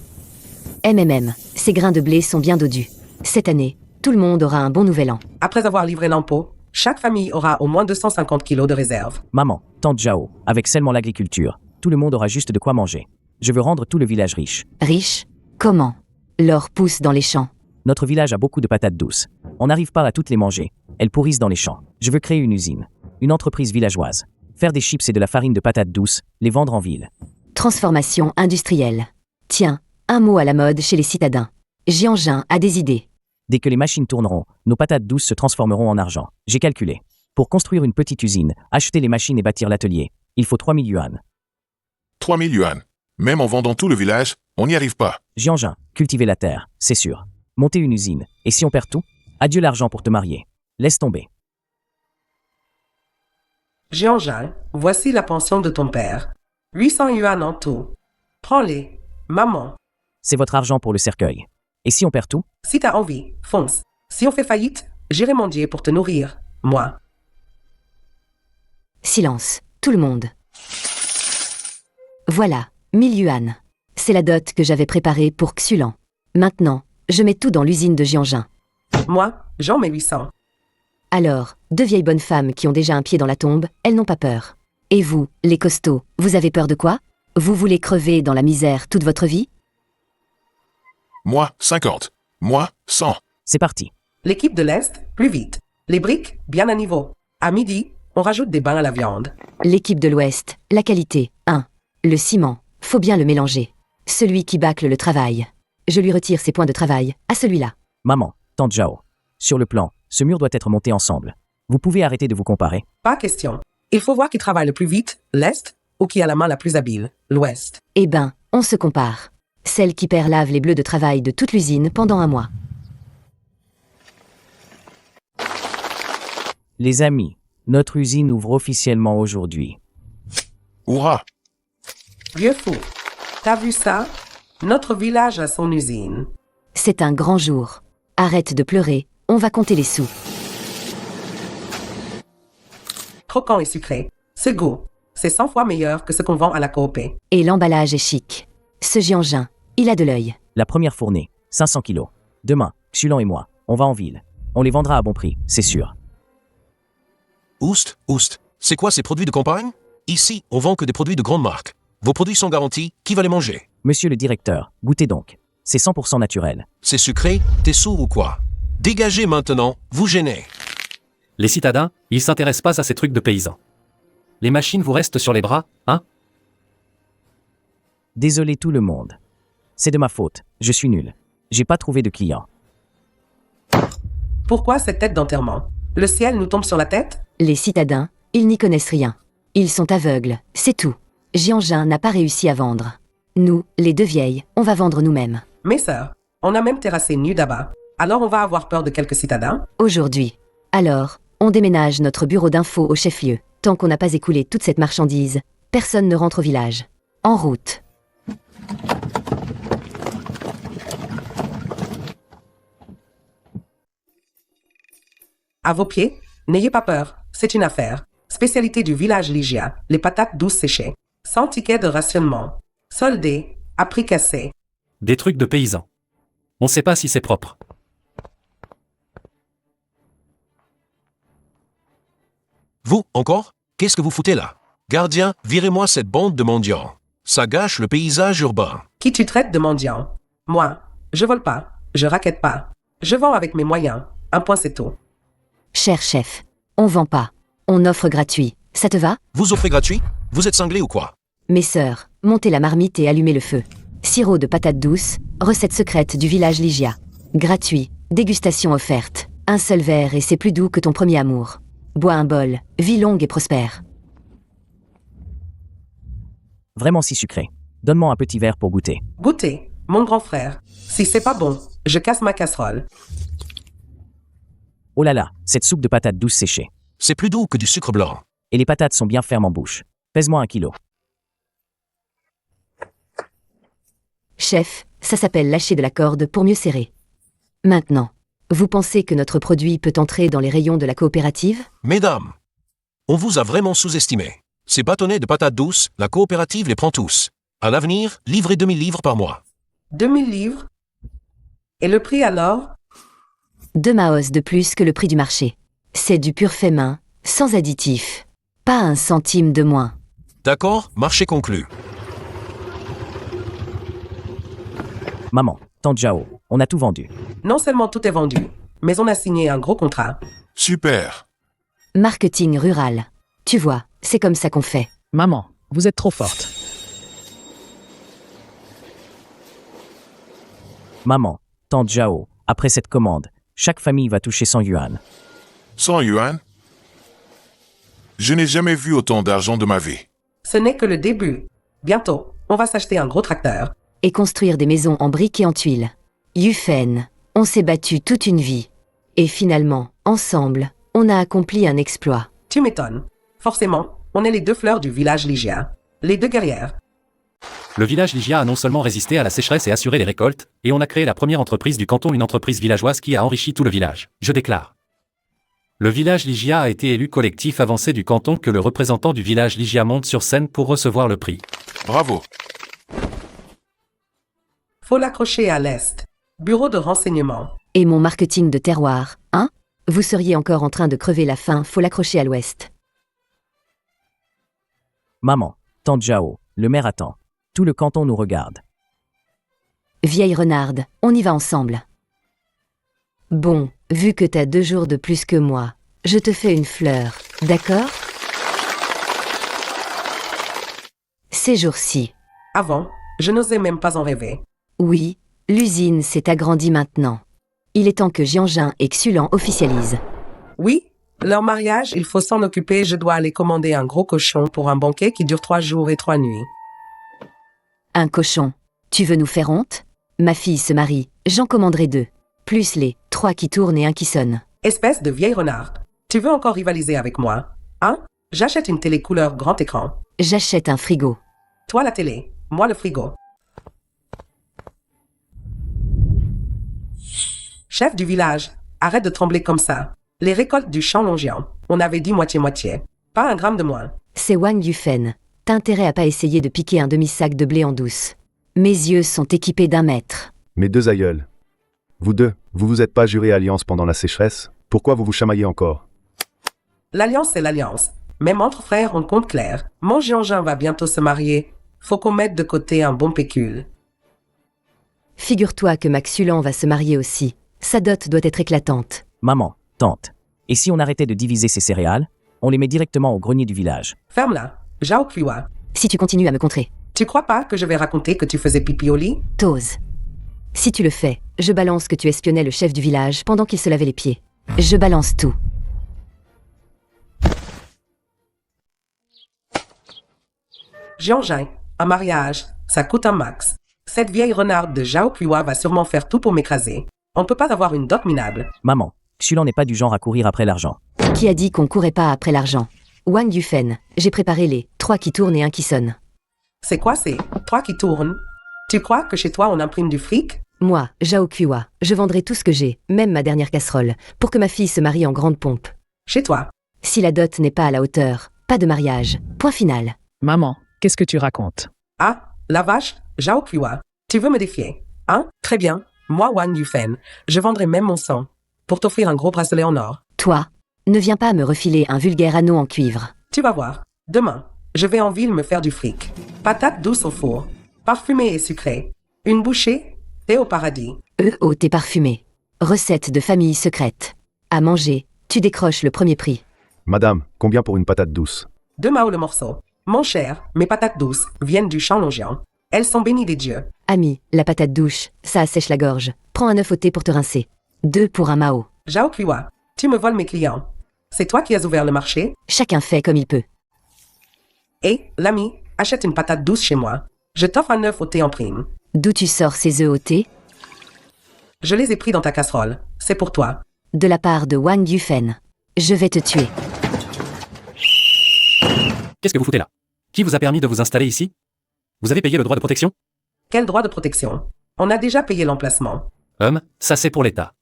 Ces grains de blé sont bien dodus. Cette année, tout le monde aura un bon nouvel an. Après avoir livré l'impôt, chaque famille aura au moins 250 kilos de réserve. Maman, tante Jao, avec seulement l'agriculture, tout le monde aura juste de quoi manger. Je veux rendre tout le village riche. Riche? Comment? L'or pousse dans les champs. Notre village a beaucoup de patates douces. On n'arrive pas à toutes les manger. Elles pourrissent dans les champs. Je veux créer une usine. Une entreprise villageoise. Faire des chips et de la farine de patates douces, les vendre en ville. Transformation industrielle. Tiens, un mot à la mode chez les citadins. Jean-Jean a des idées. Dès que les machines tourneront, nos patates douces se transformeront en argent. J'ai calculé. Pour construire une petite usine, acheter les machines et bâtir l'atelier, il faut 3000 yuan. 3000 yuan. Même en vendant tout le village, on n'y arrive pas. Jean-Jean, cultiver la terre, c'est sûr. Monter une usine. Et si on perd tout? Adieu l'argent pour te marier. Laisse tomber. Jean-Jean, voici la pension de ton père. 800 yuan en tout. Prends-les, maman. C'est votre argent pour le cercueil. Et si on perd tout? Si t'as envie, fonce. Si on fait faillite, j'irai mendier pour te nourrir, moi. Silence, tout le monde. Voilà, 1000 yuan. C'est la dot que j'avais préparée pour Xulan. Maintenant, je mets tout dans l'usine de Jean-Jean. Moi, j'en mets 800. Alors, deux vieilles bonnes femmes qui ont déjà un pied dans la tombe, elles n'ont pas peur. Et vous, les costauds, vous avez peur de quoi? Vous voulez crever dans la misère toute votre vie? Moi, 50. Moi, 100. C'est parti. L'équipe de l'Est, plus vite. Les briques, bien à niveau. À midi, on rajoute des bains à la viande. L'équipe de l'Ouest, la qualité, 1. Le ciment, faut bien le mélanger. Celui qui bâcle le travail. Je lui retire ses points de travail, à celui-là. Maman, tante Jao. Sur le plan, ce mur doit être monté ensemble. Vous pouvez arrêter de vous comparer? Pas question. Il faut voir qui travaille le plus vite, l'Est, ou qui a la main la plus habile, l'Ouest. Eh ben, on se compare. Celle qui perd lave les bleus de travail de toute l'usine pendant un mois. Les amis, notre usine ouvre officiellement aujourd'hui. Hourra! Vieux fou, t'as vu ça? Notre village a son usine. C'est un grand jour. Arrête de pleurer, on va compter les sous. Croquant et sucré. Ce goût, c'est 100 fois meilleur que ce qu'on vend à la coop. Et l'emballage est chic. Ce Jean-Jean, il a de l'œil. La première fournée, 500 kilos. Demain, Xulan et moi, on va en ville. On les vendra à bon prix, c'est sûr. Oust, c'est quoi ces produits de campagne? Ici, on vend que des produits de grande marque. Vos produits sont garantis, qui va les manger? Monsieur le directeur, goûtez donc. C'est 100% naturel. C'est sucré? T'es sourd ou quoi? Dégagez maintenant, vous gênez. Les citadins, ils s'intéressent pas à ces trucs de paysans. Les machines vous restent sur les bras, hein? Désolé tout le monde. C'est de ma faute, je suis nul. J'ai pas trouvé de clients. Pourquoi cette tête d'enterrement? Le ciel nous tombe sur la tête? Les citadins, ils n'y connaissent rien. Ils sont aveugles, c'est tout. Jean-Jean n'a pas réussi à vendre. Nous, les deux vieilles, on va vendre nous-mêmes. Mes sœurs, on a même terrassé Nudaba. Alors on va avoir peur de quelques citadins? Aujourd'hui. Alors, on déménage notre bureau d'info au chef-lieu. Tant qu'on n'a pas écoulé toute cette marchandise, personne ne rentre au village. En route. À vos pieds, n'ayez pas peur, c'est une affaire. Spécialité du village Ligia, les patates douces séchées. Sans ticket de rationnement. Soldé, à prix cassé. Des trucs de paysans. On sait pas si c'est propre. Vous, encore? Qu'est-ce que vous foutez là? Gardien, virez-moi cette bande de mendiants. Ça gâche le paysage urbain. Qui tu traites de mendiant? Moi, je vole pas, je raquette pas. Je vends avec mes moyens. Un point c'est tout. Cher chef, on vend pas. On offre gratuit. Ça te va? Vous offrez gratuit? Vous êtes cinglé ou quoi? Mes sœurs, montez la marmite et allumez le feu. Sirop de patates douces, recette secrète du village Ligia. Gratuit, dégustation offerte. Un seul verre et c'est plus doux que ton premier amour. Bois un bol, vie longue et prospère. Vraiment si sucré. Donne-moi un petit verre pour goûter. Goûtez, mon grand frère. Si c'est pas bon, je casse ma casserole. Oh là là, cette soupe de patates douces séchée. C'est plus doux que du sucre blanc. Et les patates sont bien fermes en bouche. Pèse-moi 1 kilo. Chef, ça s'appelle lâcher de la corde pour mieux serrer. Maintenant, vous pensez que notre produit peut entrer dans les rayons de la coopérative? Mesdames, on vous a vraiment sous-estimé. Ces bâtonnets de patates douces, la coopérative les prend tous. À l'avenir, livrez 2000 livres par mois. 2000 livres? Et le prix alors? 2 maos de plus que le prix du marché. C'est du pur fait main, sans additifs. Pas un centime de moins. D'accord, marché conclu. Maman, tante Jao, on a tout vendu. Non seulement tout est vendu, mais on a signé un gros contrat. Super. Marketing rural. Tu vois, c'est comme ça qu'on fait. Maman, vous êtes trop forte. Maman, tante Jao, après cette commande, chaque famille va toucher 100 yuan. 100 yuan? Je n'ai jamais vu autant d'argent de ma vie. Ce n'est que le début. Bientôt, on va s'acheter un gros tracteur. Et construire des maisons en briques et en tuiles. Yufen, on s'est battu toute une vie. Et finalement, ensemble, on a accompli un exploit. Tu m'étonnes. Forcément, on est les deux fleurs du village Ligia. Les deux guerrières. Le village Ligia a non seulement résisté à la sécheresse et assuré les récoltes, et on a créé la première entreprise du canton, une entreprise villageoise qui a enrichi tout le village. Je déclare. Le village Ligia a été élu collectif avancé du canton, que le représentant du village Ligia monte sur scène pour recevoir le prix. Bravo. Faut l'accrocher à l'est. Bureau de renseignement. Et mon marketing de terroir, hein? Vous seriez encore en train de crever la faim, faut l'accrocher à l'ouest. Maman, tante Jao, le maire attend. Tout le canton nous regarde. Vieille renarde, on y va ensemble. Bon, vu que t'as 2 jours de plus que moi, je te fais une fleur, d'accord? Ces jours-ci. Avant, je n'osais même pas en rêver. Oui, l'usine s'est agrandie maintenant. Il est temps que Jianjin et Xulan officialisent. Oui, leur mariage, il faut s'en occuper. Je dois aller commander un gros cochon pour un banquet qui dure 3 jours et 3 nuits. Un cochon. Tu veux nous faire honte? Ma fille se marie, j'en commanderai 2. Plus les 3 qui tournent et 1 qui sonne. Espèce de vieille renarde. Tu veux encore rivaliser avec moi? Hein? J'achète une télé couleur grand écran. J'achète un frigo. Toi la télé, moi le frigo. Chef du village, arrête de trembler comme ça. Les récoltes du champ Longian, on avait dit moitié-moitié. Pas un gramme de moins. C'est Wang Yufen. T'as intérêt à pas essayer de piquer un demi-sac de blé en douce. Mes yeux sont équipés d'1 mètre. Mes 2 aïeuls. Vous deux, vous vous êtes pas juré alliance pendant la sécheresse? Pourquoi vous vous chamaillez encore? L'alliance c'est l'alliance. Même entre frères on compte clair. Mon Jianjin va bientôt se marier. Faut qu'on mette de côté un bon pécule. Figure-toi que Max Xulan va se marier aussi. Sa dot doit être éclatante. Maman, tante. Et si on arrêtait de diviser ces céréales, on les met directement au grenier du village. Ferme-la. Jao Kuiwa. Si tu continues à me contrer. Tu crois pas que je vais raconter que tu faisais pipi au lit? T'oses. Si tu le fais, je balance que tu espionnais le chef du village pendant qu'il se lavait les pieds. Je balance tout. Jianjin, un mariage, ça coûte un max. Cette vieille renarde de Zhao Kuiwa va sûrement faire tout pour m'écraser. On ne peut pas avoir une dot minable. Maman, Xulan n'est pas du genre à courir après l'argent. Qui a dit qu'on courait pas après l'argent? Wang Yufen, j'ai préparé les 3 qui tournent et 1 qui sonne. C'est quoi ces 3 qui tournent? Tu crois que chez toi on imprime du fric? Moi, Zhao Qiwa, je vendrai tout ce que j'ai, même ma dernière casserole, pour que ma fille se marie en grande pompe. Chez toi. Si la dot n'est pas à la hauteur, pas de mariage. Point final. Maman, qu'est-ce que tu racontes? Ah, la vache, Zhao Qiwa. Tu veux me défier? Hein? Très bien. Moi, Wang Yufen, je vendrai même mon sang pour t'offrir un gros bracelet en or. Toi, ne viens pas me refiler un vulgaire anneau en cuivre. Tu vas voir. Demain, je vais en ville me faire du fric. Patates douces au four, parfumées et sucrées. Une bouchée, t'es au paradis. Thé parfumé. Recette de famille secrète. À manger, tu décroches le premier prix. Madame, combien pour une patate douce? 2 Mao le morceau. Mon cher, mes patates douces viennent du champ Longian. Elles sont bénies des dieux. Ami, la patate douche, ça assèche la gorge. Prends un œuf au thé pour te rincer. 2 pour un Mao. Zhao Qiwa, tu me voles mes clients. C'est toi qui as ouvert le marché? Chacun fait comme il peut. Et, l'ami, achète une patate douce chez moi. Je t'offre un œuf au thé en prime. D'où tu sors ces œufs au thé? Je les ai pris dans ta casserole. C'est pour toi. De la part de Wang Yufen. Je vais te tuer. Qu'est-ce que vous foutez là? Qui vous a permis de vous installer ici? Vous avez payé le droit de protection? Quel droit de protection? On a déjà payé l'emplacement. Ça c'est pour l'État.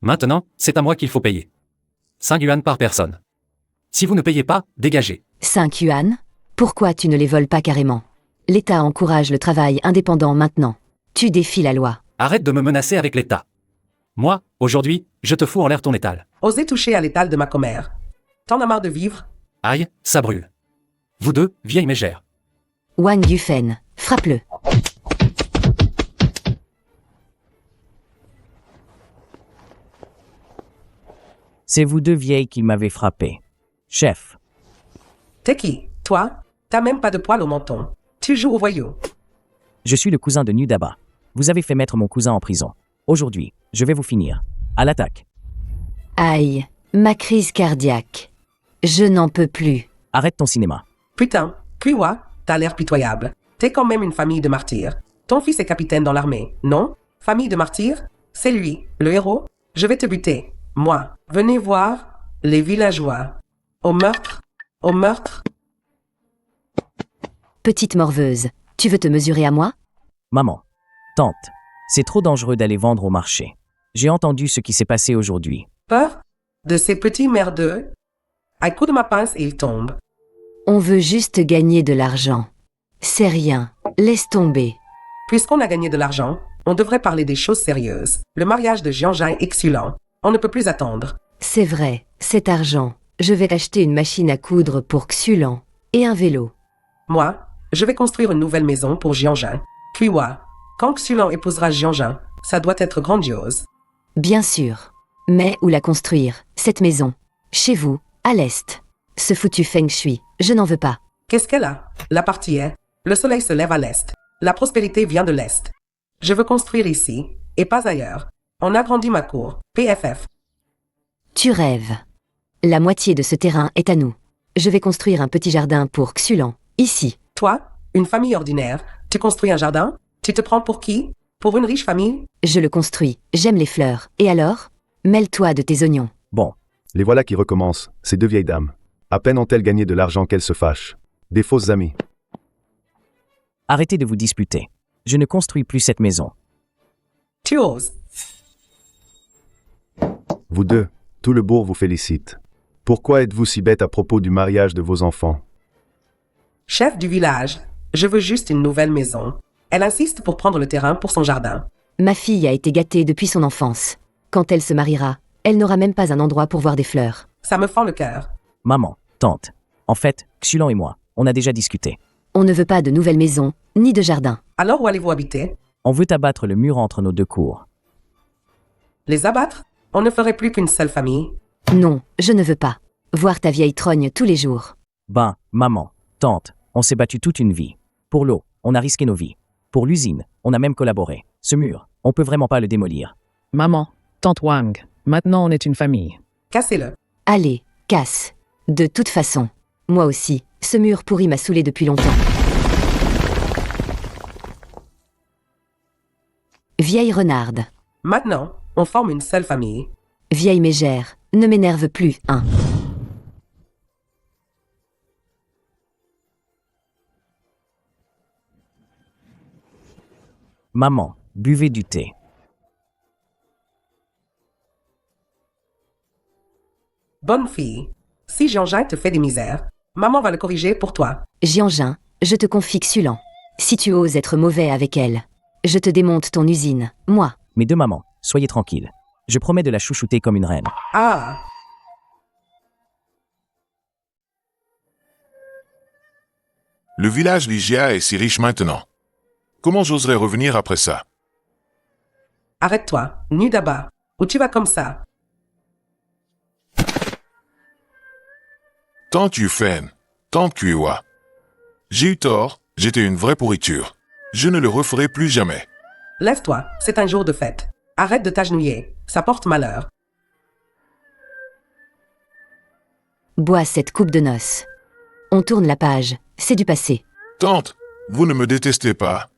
Maintenant, c'est à moi qu'il faut payer. 5 yuan par personne. Si vous ne payez pas, dégagez. 5 yuan? Pourquoi tu ne les voles pas carrément? L'État encourage le travail indépendant maintenant. Tu défies la loi. Arrête de me menacer avec l'État. Moi, aujourd'hui, je te fous en l'air ton étal. Osez toucher à l'étal de ma commère. T'en as marre de vivre? Aïe, ça brûle. Vous deux, vieilles mégères. Wang Yufen, frappe-le. C'est vous deux vieilles qui m'avez frappé. Chef, T'es qui? Toi? T'as même pas de poil au menton. Tu joues au voyou. je suis le cousin de Nudaba. Vous avez fait mettre mon cousin en prison. Aujourd'hui, je vais vous finir. À l'attaque. Aïe, ma crise cardiaque. Je n'en peux plus. Arrête ton cinéma. Putain, Qiwa, t'as l'air pitoyable. T'es quand même une famille de martyrs. Ton fils est capitaine dans l'armée, non? Famille de martyrs? C'est lui, le héros? Je vais te buter. Moi. Venez voir les villageois. Au meurtre. Au meurtre. Petite morveuse, tu veux te mesurer à moi? Maman. Tante. C'est trop dangereux d'aller vendre au marché. J'ai entendu ce qui s'est passé aujourd'hui. Peur de ces petits merdeux? Un coup de ma pince et il tombe. On veut juste gagner de l'argent. C'est rien, laisse tomber. Puisqu'on a gagné de l'argent, on devrait parler des choses sérieuses. Le mariage de Jianzhan est excellent. On ne peut plus attendre. C'est vrai, cet argent. Je vais acheter une machine à coudre pour Xulan et un vélo. Moi, je vais construire une nouvelle maison pour Jianzhan. Qiwa, quand Xulan épousera Jianzhan, ça doit être grandiose. Bien sûr. Mais où la construire, cette maison? Chez vous, à l'est. Ce foutu feng shui, je n'en veux pas. Qu'est-ce qu'elle a? La partie est. Le soleil se lève à l'est. La prospérité vient de l'est. Je veux construire ici, et pas ailleurs. On agrandit ma cour. PFF. Tu rêves. La moitié de ce terrain est à nous. Je vais construire un petit jardin pour Xulan, ici. Toi, une famille ordinaire, tu construis un jardin? Tu te prends pour qui? Pour une riche famille? Je le construis, j'aime les fleurs. Et alors? Mêle-toi de tes oignons. Bon, Les voilà qui recommencent, ces deux vieilles dames. À peine ont-elles gagné de l'argent qu'elles se fâchent. Des fausses amies. arrêtez de vous disputer. Je ne construis plus cette maison. Tu oses. Vous deux, tout le bourg vous félicite. Pourquoi êtes-vous si bête à propos du mariage de vos enfants? Chef du village, je veux juste une nouvelle maison. Elle insiste pour prendre le terrain pour son jardin. Ma fille a été gâtée depuis son enfance. Quand elle se mariera, elle n'aura même pas un endroit pour voir des fleurs. Ça me fend le cœur. Maman, tante. En fait, Xulan et moi, on a déjà discuté. On ne veut pas de nouvelle maison, ni de jardin. Alors où allez-vous habiter? On veut abattre le mur entre nos deux cours. Les abattre? On ne ferait plus qu'une seule famille. Non, je ne veux pas. Voir ta vieille trogne tous les jours. Ben, maman, tante, on s'est battu toute une vie. Pour l'eau, on a risqué nos vies. Pour l'usine, on a même collaboré. Ce mur, on peut vraiment pas le démolir. Maman, tante Wang, maintenant on est une famille. Cassez-le. Allez, casse. De toute façon. Moi aussi, ce mur pourri m'a saoulé depuis longtemps. Vieille renarde. Maintenant, on forme une seule famille. Vieille mégère, ne m'énerve plus, hein. Maman, buvez du thé. Bonne fille. Si Jean-Jean te fait des misères, maman va le corriger pour toi. Jianjin, je te confie Xulan. Si tu oses être mauvais avec elle, je te démonte ton usine, moi. Mes deux mamans, soyez tranquilles. Je promets de la chouchouter comme une reine. Ah. Le village Ligia est si riche maintenant. Comment j'oserais revenir après ça? Arrête-toi, Nudaba. Ou tu vas comme ça. Tante Yufen, tante Kuewa. J'ai eu tort, j'étais une vraie pourriture. Je ne le referai plus jamais. Lève-toi, c'est un jour de fête. Arrête de t'agenouiller, ça porte malheur. Bois cette coupe de noces. On tourne la page, c'est du passé. Tante, vous ne me détestez pas.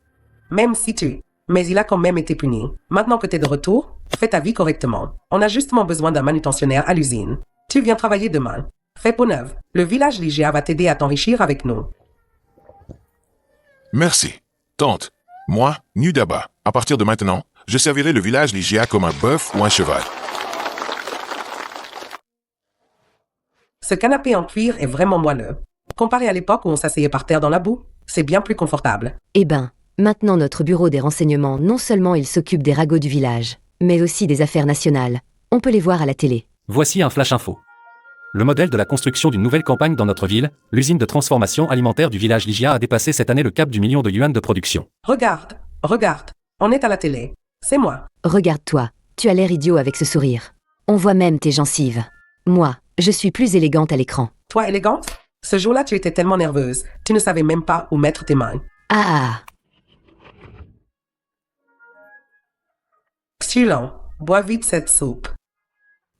Même si tu... Mais il a quand même été puni. Maintenant que t'es de retour, fais ta vie correctement. On a justement besoin d'un manutentionnaire à l'usine. Tu viens travailler demain. Fais peau neuve. Le village Ligia va t'aider à t'enrichir avec nous. Merci. Tante, moi, Nudaba, à partir de maintenant, je servirai le village Ligia comme un bœuf ou un cheval. Ce canapé en cuir est vraiment moelleux. Comparé à l'époque où on s'asseyait par terre dans la boue, c'est bien plus confortable. Eh ben, maintenant notre bureau des renseignements, non seulement il s'occupe des ragots du village, mais aussi des affaires nationales. On peut les voir à la télé. Voici un flash info. Le modèle de la construction d'une nouvelle campagne dans notre ville, l'usine de transformation alimentaire du village Ligia a dépassé cette année le cap du million de yuan de production. Regarde, regarde. On est à la télé. C'est moi. Regarde-toi, tu as l'air idiot avec ce sourire. On voit même tes gencives. Moi, je suis plus élégante à l'écran. Toi élégante? Ce jour-là, tu étais tellement nerveuse. Tu ne savais même pas où mettre tes mains. Ah. Xulon, bois vite cette soupe.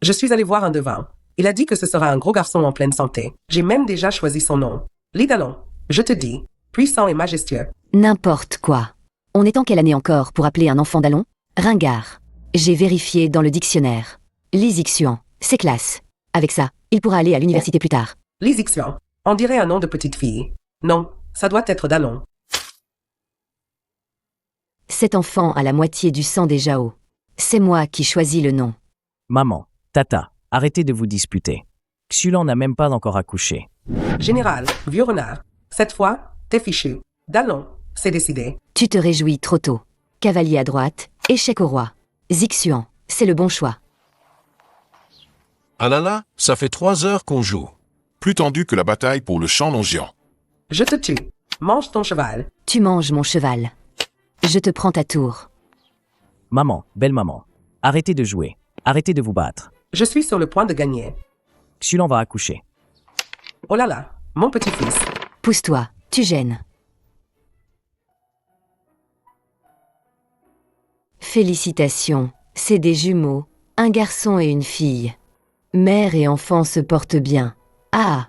Je suis allé voir un devin. Il a dit que ce sera un gros garçon en pleine santé. J'ai même déjà choisi son nom. Lidalon, je te dis, puissant et majestueux. N'importe quoi. On est en quelle année encore pour appeler un enfant d'Alon? Ringard. J'ai vérifié dans le dictionnaire. Lixixuan, c'est classe. Avec ça, il pourra aller à l'université plus tard. Lixixian, on dirait un nom de petite fille. Non, ça doit être Dallon. Cet enfant a la moitié du sang des Jao. C'est moi qui choisis le nom. Maman, tata, arrêtez de vous disputer. Xulan n'a même pas encore accouché. Général, vieux renard. Cette fois, t'es fichu. Dallon, c'est décidé. Tu te réjouis trop tôt. Cavalier à droite, échec au roi. Zixuan, c'est le bon choix. Ah là là, ça fait 3 heures qu'on joue. Plus tendu que la bataille pour le champ Longian. Je te tue. Mange ton cheval. Tu manges mon cheval. Je te prends ta tour. Maman, belle maman, arrêtez de jouer. Arrêtez de vous battre. Je suis sur le point de gagner. Xulan va accoucher. Oh là là, mon petit-fils. Pousse-toi, tu gênes. Félicitations, c'est des jumeaux, un garçon et une fille. Mère et enfant se portent bien. Ah,